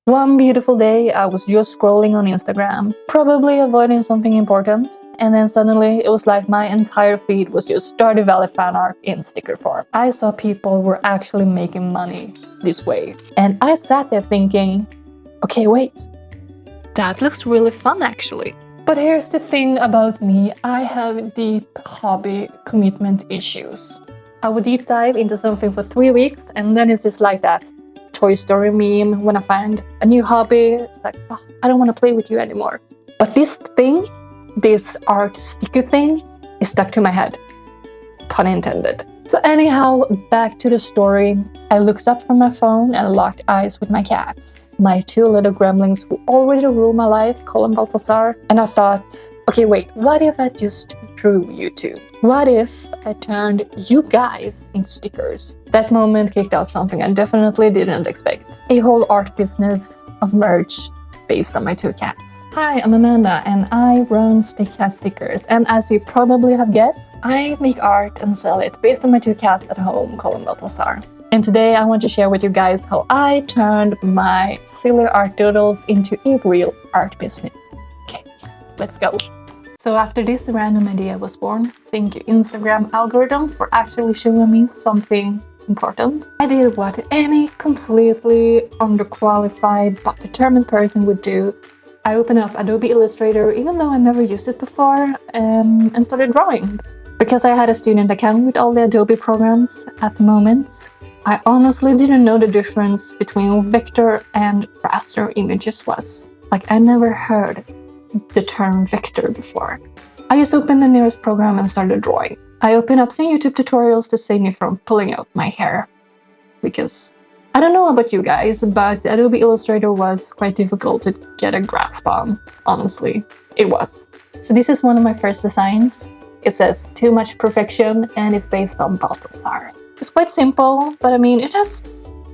One beautiful day, I was just scrolling on Instagram, probably avoiding something important, and then suddenly it was like my entire feed was just Stardew Valley fan art in sticker form. I saw people were actually making money this way, and I sat there thinking, okay, wait, that looks really fun actually. But here's the thing about me, I have deep hobby commitment issues. I would deep dive into something for 3 weeks, and then it's just like that Toy Story meme when I find a new hobby. It's like, oh, I don't want to play with you anymore. But this thing, this art sticker thing, is stuck to my head. Pun intended. So anyhow, back to the story. I looked up from my phone and locked eyes with my cats. My 2 little gremlins who already rule my life, Cole and Balthazar. And I thought, okay, wait, what if I just drew you two? What if I turned you guys into stickers? That moment kicked out something I definitely didn't expect. A whole art business of merch based on my 2 cats. Hi, I'm Amanda and I run StickCats Stickers, and as you probably have guessed, I make art and sell it based on my 2 cats at home, Cole and Balthazar. And today I want to share with you guys how I turned my silly art doodles into a real art business. Okay, let's go. So after this random idea was born, thank you Instagram algorithm for actually showing me something important. I did what any completely underqualified but determined person would do. I opened up Adobe Illustrator even though I never used it before and started drawing. Because I had a student account with all the Adobe programs at the moment, I honestly didn't know the difference between vector and raster images was. Like, I never heard the term vector before. I just opened the nearest program and started drawing. I opened up some YouTube tutorials to save me from pulling out my hair. Because I don't know about you guys, but Adobe Illustrator was quite difficult to get a grasp on, honestly. It was. So this is one of my first designs. It says Too Much Perfection and it's based on Balthazar. It's quite simple, but I mean, it has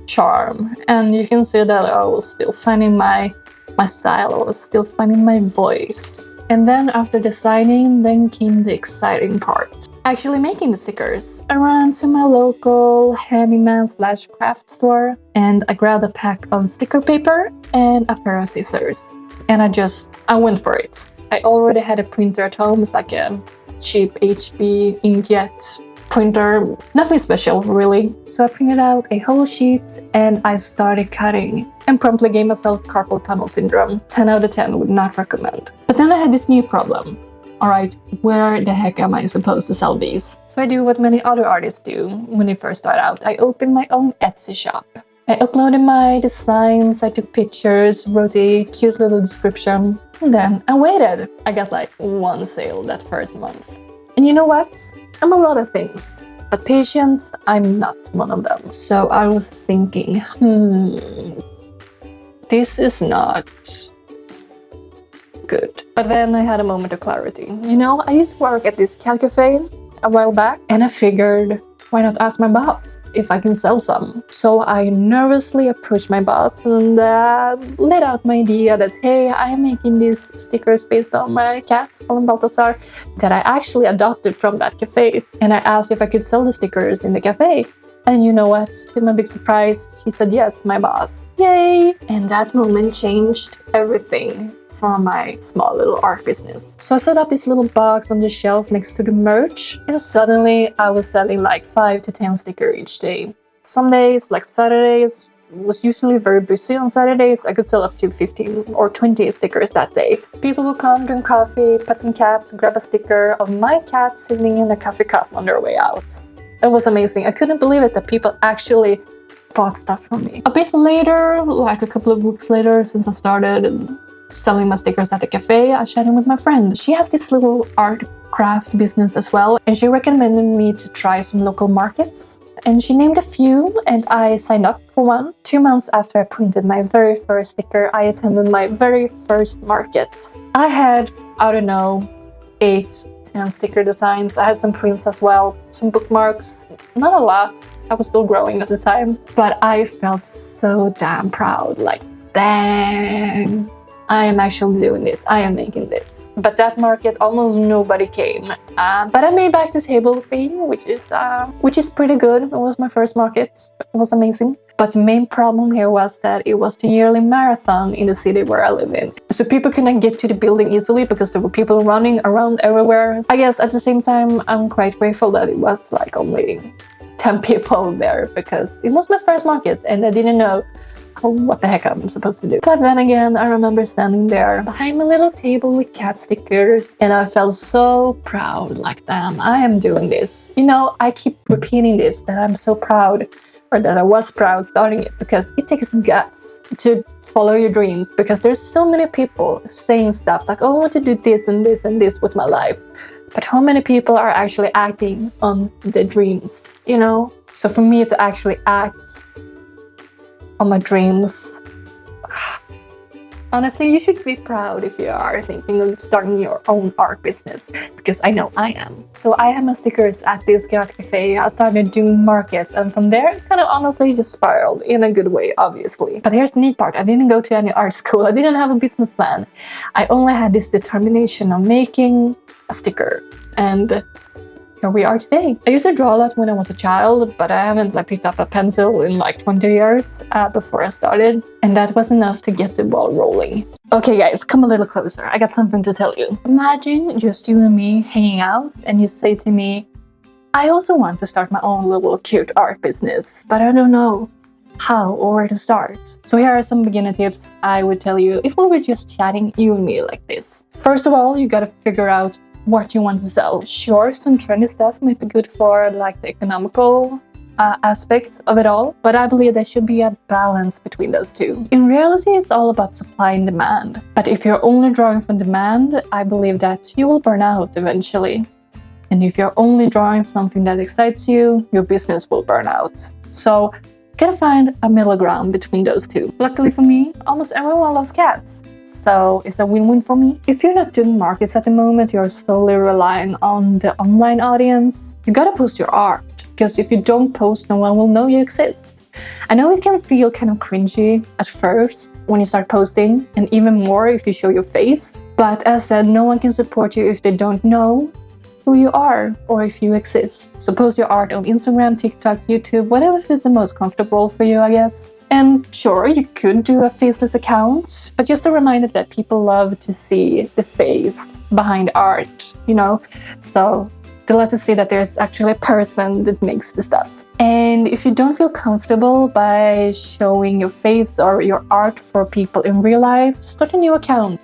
charm. And you can see that I was still finding my style, I was still finding my voice. And then after designing, then came the exciting part. Actually making the stickers. I ran to my local handyman/craft store and I grabbed a pack of sticker paper and a pair of scissors. And I went for it. I already had a printer at home. It's like a cheap HP inkjet printer, nothing special really. So I printed out a whole sheet and I started cutting and promptly gave myself carpal tunnel syndrome. 10 out of 10 would not recommend. But then I had this new problem. Alright, where the heck am I supposed to sell these? So I do what many other artists do when they first start out. I opened my own Etsy shop. I uploaded my designs, I took pictures, wrote a cute little description, and then I waited. I got like 1 sale that first month. And you know what? I'm a lot of things, but patient, I'm not one of them. So I was thinking, this is not good. But then I had a moment of clarity. You know, I used to work at this cat cafe a while back, and I figured, why not ask my boss if I can sell some? So I nervously approached my boss and let out my idea that, hey, I am making these stickers based on my cat, Cole and Balthazar, that I actually adopted from that cafe. And I asked if I could sell the stickers in the cafe. And you know what? To my big surprise, she said yes, my boss. Yay! And that moment changed everything for my small little art business. So I set up this little box on the shelf next to the merch, and suddenly I was selling like 5 to 10 stickers each day. Some days, like Saturdays, was usually very busy. On Saturdays, I could sell up to 15 or 20 stickers that day. People would come, drink coffee, pet some cats, grab a sticker of my cat sitting in a coffee cup on their way out. It was amazing. I couldn't believe it that people actually bought stuff from me. A bit later, like a couple of weeks later, since I started selling my stickers at the cafe, I chatted with my friend. She has this little art craft business as well, and she recommended me to try some local markets. And she named a few, and I signed up for one. 2 months after I printed my very first sticker, I attended my very first market. I had, I don't know, 8, 10 sticker designs. I had some prints as well, some bookmarks, not a lot. I was still growing at the time, but I felt so damn proud, like, dang, I am actually doing this, I am making this. But that market, almost nobody came. But I made back the table fee, which is pretty good. It was my first market, it was amazing. But the main problem here was that it was the yearly marathon in the city where I live in. So people couldn't get to the building easily because there were people running around everywhere. I guess at the same time, I'm quite grateful that it was like only 10 people there because it was my first market and I didn't know what the heck I'm supposed to do. But then again, I remember standing there behind my little table with cat stickers and I felt so proud, like, damn, I am doing this. You know, I keep repeating this, that I'm so proud, or that I was proud starting it, because it takes guts to follow your dreams, because there's so many people saying stuff like, oh, I want to do this and this and this with my life. But how many people are actually acting on their dreams, you know? So for me to actually act on my dreams, honestly, you should be proud if you are thinking of starting your own art business, because I know I am. So I had my stickers at this cat cafe, I started doing markets, and from there, it kind of honestly just spiraled in a good way, obviously. But here's the neat part, I didn't go to any art school, I didn't have a business plan. I only had this determination of making a sticker, and here we are today. I used to draw a lot when I was a child, but I haven't picked up a pencil in 20 years before I started, and that was enough to get the ball rolling. Okay guys, come a little closer, I got something to tell you. Imagine just you and me hanging out and you say to me, I also want to start my own little cute art business, but I don't know how or where to start. So here are some beginner tips I would tell you if we were just chatting, you and me, like this. First of all, you gotta figure out what you want to sell. Sure, some trendy stuff might be good for the economical aspect of it all, but I believe there should be a balance between those two. In reality, it's all about supply and demand. But if you're only drawing from demand, I believe that you will burn out eventually. And if you're only drawing something that excites you, your business will burn out. So you gotta find a middle ground between those two. Luckily for me, almost everyone loves cats. So it's a win-win for me. If you're not doing markets at the moment, you're solely relying on the online audience, you gotta post your art. Because if you don't post, no one will know you exist. I know it can feel kind of cringy at first when you start posting, and even more if you show your face. But as said, no one can support you if they don't know who you are or if you exist. So post your art on Instagram, TikTok, YouTube, whatever feels the most comfortable for you, I guess. And sure, you could do a faceless account, but just a reminder that people love to see the face behind art, you know? So they love to see that there's actually a person that makes the stuff. And if you don't feel comfortable by showing your face or your art for people in real life, start a new account.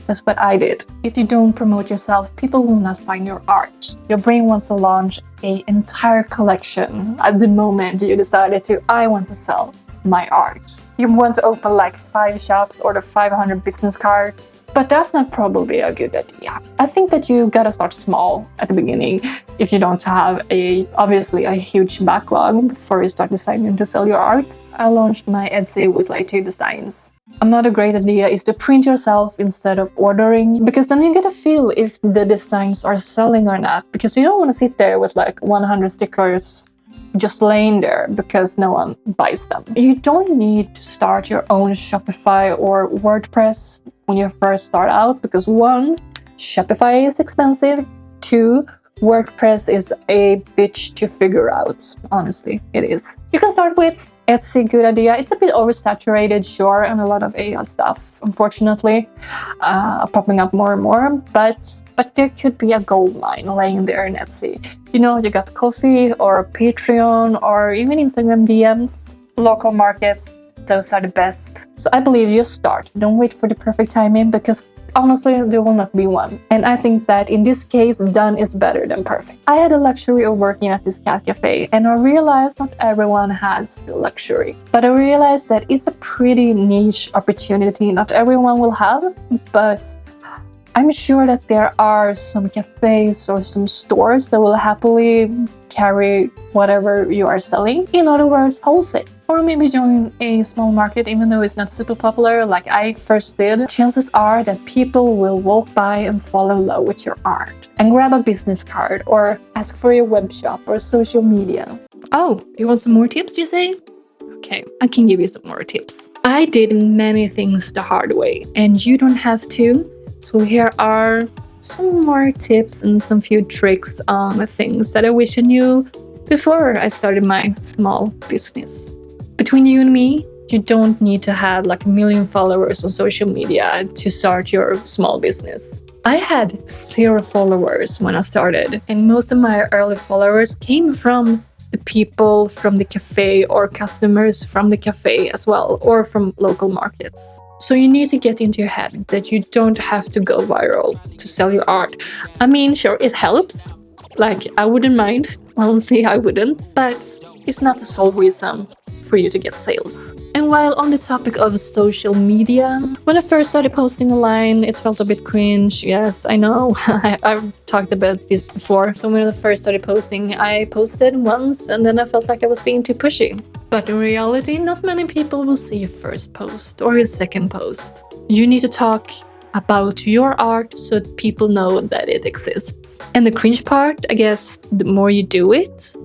That's what I did. If you don't promote yourself, people will not find your art. Your brain wants to launch an entire collection at the moment you decided to, I want to sell my art. You want to open 5 shops or the 500 business cards, but that's not probably a good idea. I think that you gotta start small at the beginning if you don't have obviously a huge backlog before you start deciding to sell your art. I launched my Etsy with 2 designs. Another great idea is to print yourself instead of ordering, because then you get a feel if the designs are selling or not, because you don't want to sit there with 100 stickers just laying there because no one buys them. You don't need to start your own Shopify or WordPress when you first start out, because 1, Shopify is expensive, 2, WordPress is a bitch to figure out. Honestly, it is. You can start with Etsy, good idea. It's a bit oversaturated, sure, and a lot of AI stuff, unfortunately, popping up more and more, but there could be a gold mine laying there in Etsy. You know, you got Ko-fi or Patreon or even Instagram DMs, local markets, those are the best. So I believe you start. Don't wait for the perfect timing, because honestly, there will not be one. And I think that in this case, done is better than perfect. I had the luxury of working at this cat cafe, and I realized not everyone has the luxury. But I realized that it's a pretty niche opportunity not everyone will have, but I'm sure that there are some cafes or some stores that will happily carry whatever you are selling. In other words, wholesale. Or maybe join a small market, even though it's not super popular like I first did. Chances are that people will walk by and fall in love with your art and grab a business card or ask for your web shop or social media. Oh, you want some more tips, you say? Okay, I can give you some more tips. I did many things the hard way, and you don't have to. So here are some more tips and some few tricks on the things that I wish I knew before I started my small business. Between you and me, you don't need to have like 1 million followers on social media to start your small business. I had 0 followers when I started, and most of my early followers came from the people from the cafe or customers from the cafe as well, or from local markets. So you need to get into your head that you don't have to go viral to sell your art. I mean, sure, it helps. Like, I wouldn't mind. Honestly, I wouldn't. But it's not the sole reason for you to get sales. And while on the topic of social media, when I first started posting online, it felt a bit cringe. Yes, I know. I've talked about this before. So when I first started posting, I posted once and then I felt like I was being too pushy. But in reality, not many people will see your first post or your second post. You need to talk about your art so that people know that it exists. And the cringe part, I guess, the more you do it,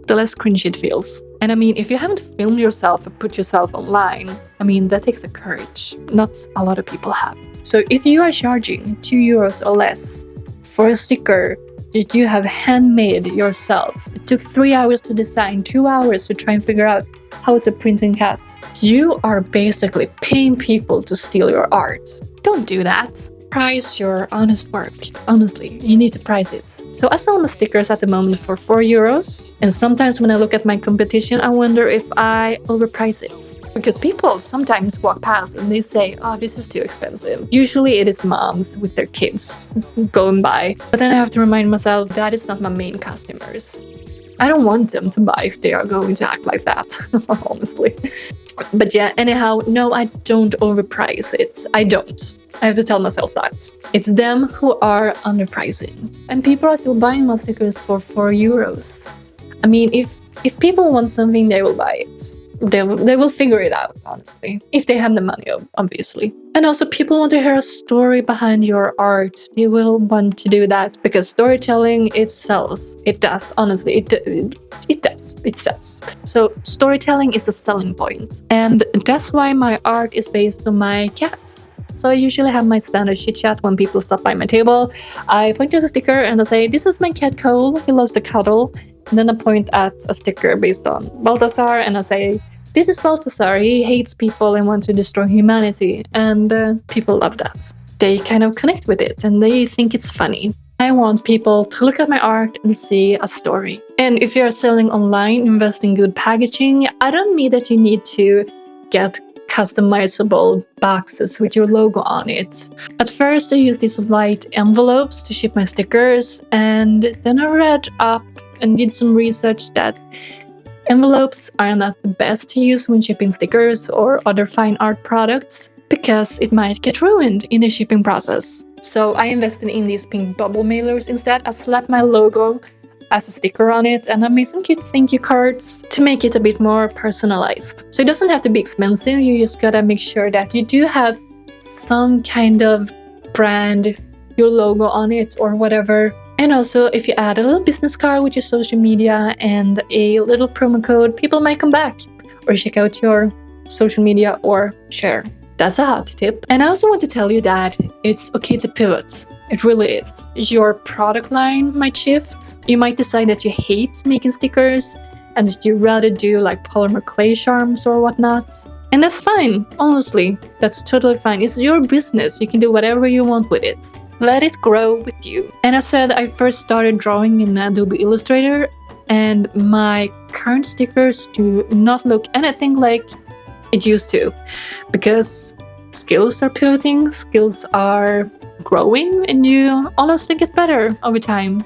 the less cringe it feels. And I mean, if you haven't filmed yourself or put yourself online, I mean, that takes a courage. Not a lot of people have. So if you are charging €2 or less for a sticker that you have handmade yourself, it took 3 hours to design, 2 hours to try and figure out how to print in CATs, you are basically paying people to steal your art. Don't do that. Price your honest work. Honestly, you need to price it. So I sell my stickers at the moment for €4, and sometimes when I look at my competition, I wonder if I overprice it. Because people sometimes walk past and they say, oh, this is too expensive. Usually it is moms with their kids going by. But then I have to remind myself that is not my main customers. I don't want them to buy if they are going to act like that, honestly. But yeah, anyhow, no, I don't overprice it. I don't. I have to tell myself that. It's them who are underpricing. And people are still buying my stickers for €4. I mean, if people want something, they will buy it. They will figure it out, honestly. If they have the money, obviously. And also, people want to hear a story behind your art. They will want to do that because storytelling, it sells. It does, honestly. It does. It sells. So storytelling is a selling point. And that's why my art is based on my cats. So I usually have my standard chit-chat when people stop by my table. I point to the sticker and I say, this is my cat Cole, he loves to cuddle. And then I point at a sticker based on Balthazar and I say, this is Balthazar, he hates people and wants to destroy humanity. And people love that. They kind of connect with it and they think it's funny. I want people to look at my art and see a story. And if you're selling online, invest in good packaging. I don't mean that you need to get customizable boxes with your logo on it. At first, I used these white envelopes to ship my stickers, and then I read up and did some research that envelopes are not the best to use when shipping stickers or other fine art products because it might get ruined in the shipping process. So I invested in these pink bubble mailers instead. I slapped my logo as a sticker on it, and I made some cute thank you cards to make it a bit more personalized. So it doesn't have to be expensive, you just gotta make sure that you do have some kind of brand, your logo on it or whatever. And also, if you add a little business card with your social media and a little promo code, people might come back or check out your social media or share. That's a hot tip. And I also want to tell you that it's okay to pivot. It really is. Your product line might shift. You might decide that you hate making stickers and that you rather do like polymer clay charms or whatnot. And that's fine. Honestly, that's totally fine. It's your business. You can do whatever you want with it. Let it grow with you. And I said I first started drawing in Adobe Illustrator, and my current stickers do not look anything like it used to, because skills are pivoting, skills are growing, and you honestly get better over time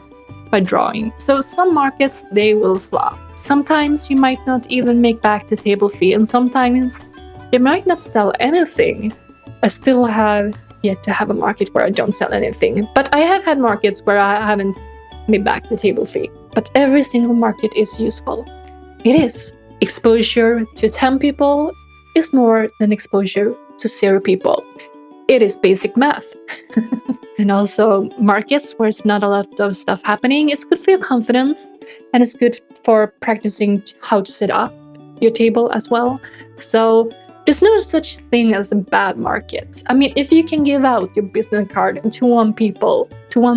by drawing. So some markets, they will flop. Sometimes you might not even make back the table fee, and sometimes you might not sell anything. I still have yet to have a market where I don't sell anything, but I have had markets where I haven't made back the table fee. But every single market is useful. It is. Exposure to 10 people is more than exposure to 0 people. It is basic math. And also, markets where it's not a lot of stuff happening is good for your confidence, and it's good for practicing how to set up your table as well. So There's no such thing as a bad market. I mean, if you can give out your business card to one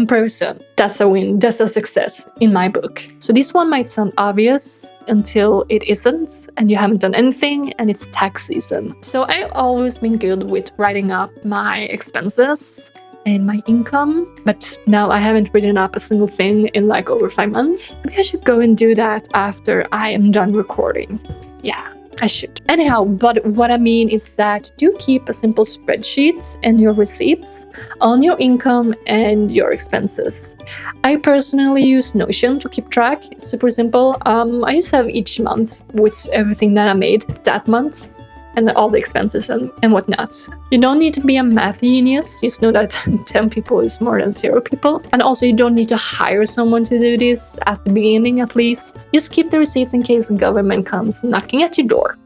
person, that's a win, that's a success in my book. So this one might sound obvious until it isn't, and you haven't done anything, and it's tax season. So I've always been good with writing up my expenses and my income, but now I haven't written up a single thing in like over 5 months. Maybe I should go and do that after I am done recording. Yeah, I should. Anyhow, but what I mean is that do keep a simple spreadsheet and your receipts on your income and your expenses. I personally use Notion to keep track. It's super simple. I just have each month with everything that I made that month, and all the expenses and whatnot. You don't need to be a math genius. Just know that 10 people is more than 0 people. And also you don't need to hire someone to do this at the beginning at least. Just keep the receipts in case the government comes knocking at your door.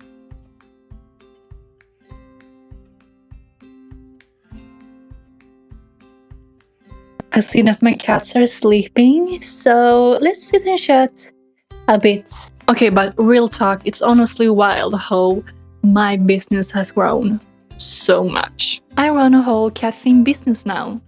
I see that my cats are sleeping, so let's sit and chat a bit. Okay, but real talk, it's honestly wild how my business has grown so much. I run a whole cat-themed business now.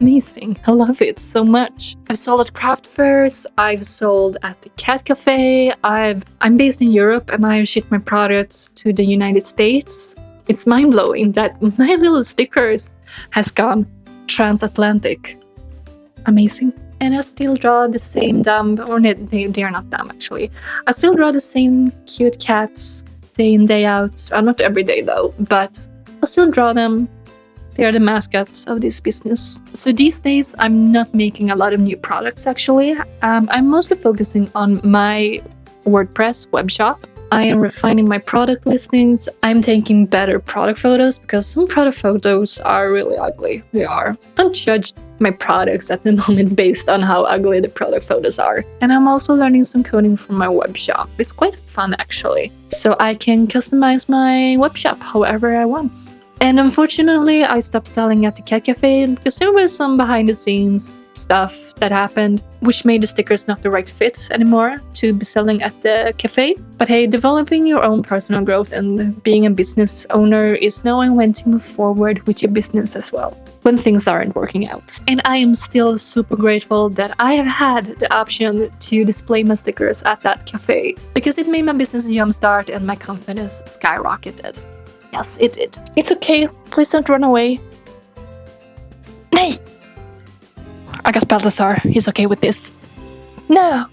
Amazing, I love it so much. I've sold at craft fairs, I've sold at the cat cafe, I'm based in Europe and I've shipped my products to the United States. It's mind-blowing that my little stickers has gone transatlantic. Amazing. And I still draw the same dumb, or they are not dumb actually. I still draw the same cute cats day in, day out. Not every day though, but I'll still draw them. They are the mascots of this business. So these days, I'm not making a lot of new products actually. I'm mostly focusing on my WordPress web shop. I am refining my product listings. I'm taking better product photos because some product photos are really ugly. They are. Don't judge my products at the moment based on how ugly the product photos are. And I'm also learning some coding from my web shop. It's quite fun actually. So I can customize my web shop however I want. And unfortunately, I stopped selling at the cat cafe because there was some behind the scenes stuff that happened, which made the stickers not the right fit anymore to be selling at the cafe. But hey, developing your own personal growth and being a business owner is knowing when to move forward with your business as well, when things aren't working out. And I am still super grateful that I have had the option to display my stickers at that cafe, because it made my business jumpstart and my confidence skyrocketed. Yes, it did. It's okay. Please don't run away. Nay! I got Balthazar. He's okay with this. No!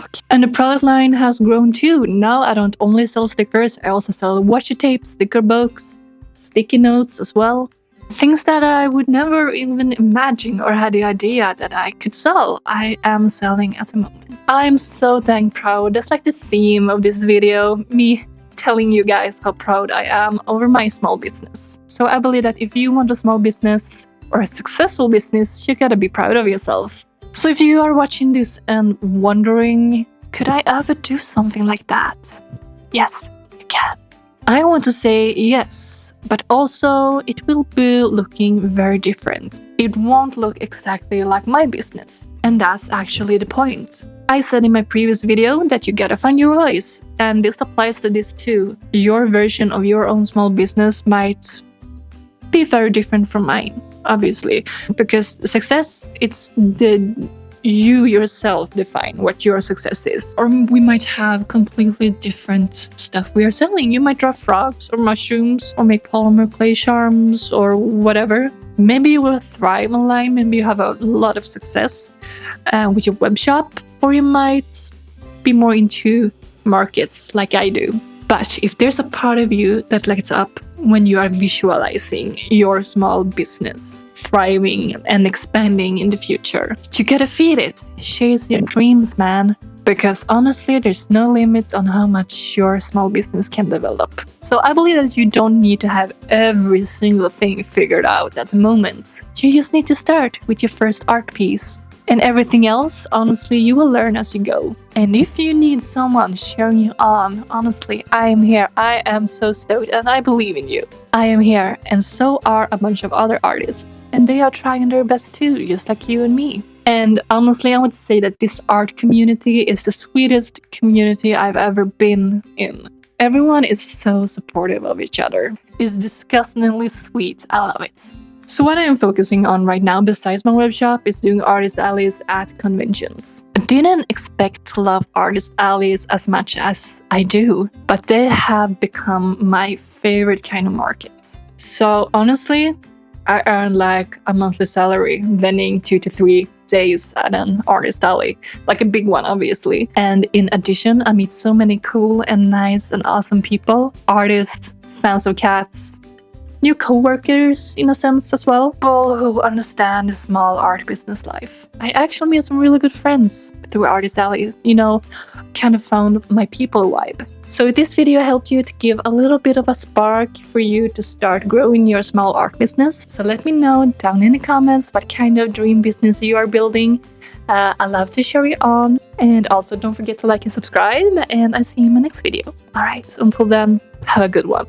Okay. And the product line has grown too. Now I don't only sell stickers, I also sell washi tape, sticker books, sticky notes as well. Things that I would never even imagine or had the idea that I could sell, I am selling at the moment. I'm so dang proud. That's like the theme of this video. Me telling you guys how proud I am over my small business. So I believe that if you want a small business or a successful business, you gotta be proud of yourself. So if you are watching this and wondering, could I ever do something like that? Yes, you can. I want to say yes, but also it will be looking very different. It won't look exactly like my business. And that's actually the point. I said in my previous video that you gotta find your voice, and this applies to this too. Your version of your own small business might be very different from mine, obviously, because success, it's you yourself define what your success is. Or we might have completely different stuff we are selling. You might draw frogs or mushrooms or make polymer clay charms or whatever. Maybe you will thrive online, maybe you have a lot of success with your web shop, or you might be more into markets like I do. But if there's a part of you that lights up when you are visualizing your small business thriving and expanding in the future, you gotta feed it. Chase your dreams, man. Because honestly, there's no limit on how much your small business can develop. So I believe that you don't need to have every single thing figured out at the moment. You just need to start with your first art piece. And everything else, honestly, you will learn as you go. And if you need someone cheering you on, honestly, I am here. I am so stoked and I believe in you. I am here, and so are a bunch of other artists. And they are trying their best too, just like you and me. And honestly, I would say that this art community is the sweetest community I've ever been in. Everyone is so supportive of each other. It's disgustingly sweet. I love it. So what I am focusing on right now besides my webshop is doing artist alleys at conventions. I didn't expect to love artist alleys as much as I do, but they have become my favorite kind of markets. So honestly, I earn like a monthly salary vending 2 to 3 days at an artist alley, like a big one obviously. And in addition, I meet so many cool and nice and awesome people, artists, fans of cats, new co-workers in a sense as well, people who understand the small art business life. I actually made some really good friends through Artist Alley, kind of found my people vibe. So if this video helped you to give a little bit of a spark for you to start growing your small art business, so let me know down in the comments what kind of dream business you are building. I love to share it on, and also don't forget to like and subscribe, and I see you in my next video. Alright, until then, have a good one.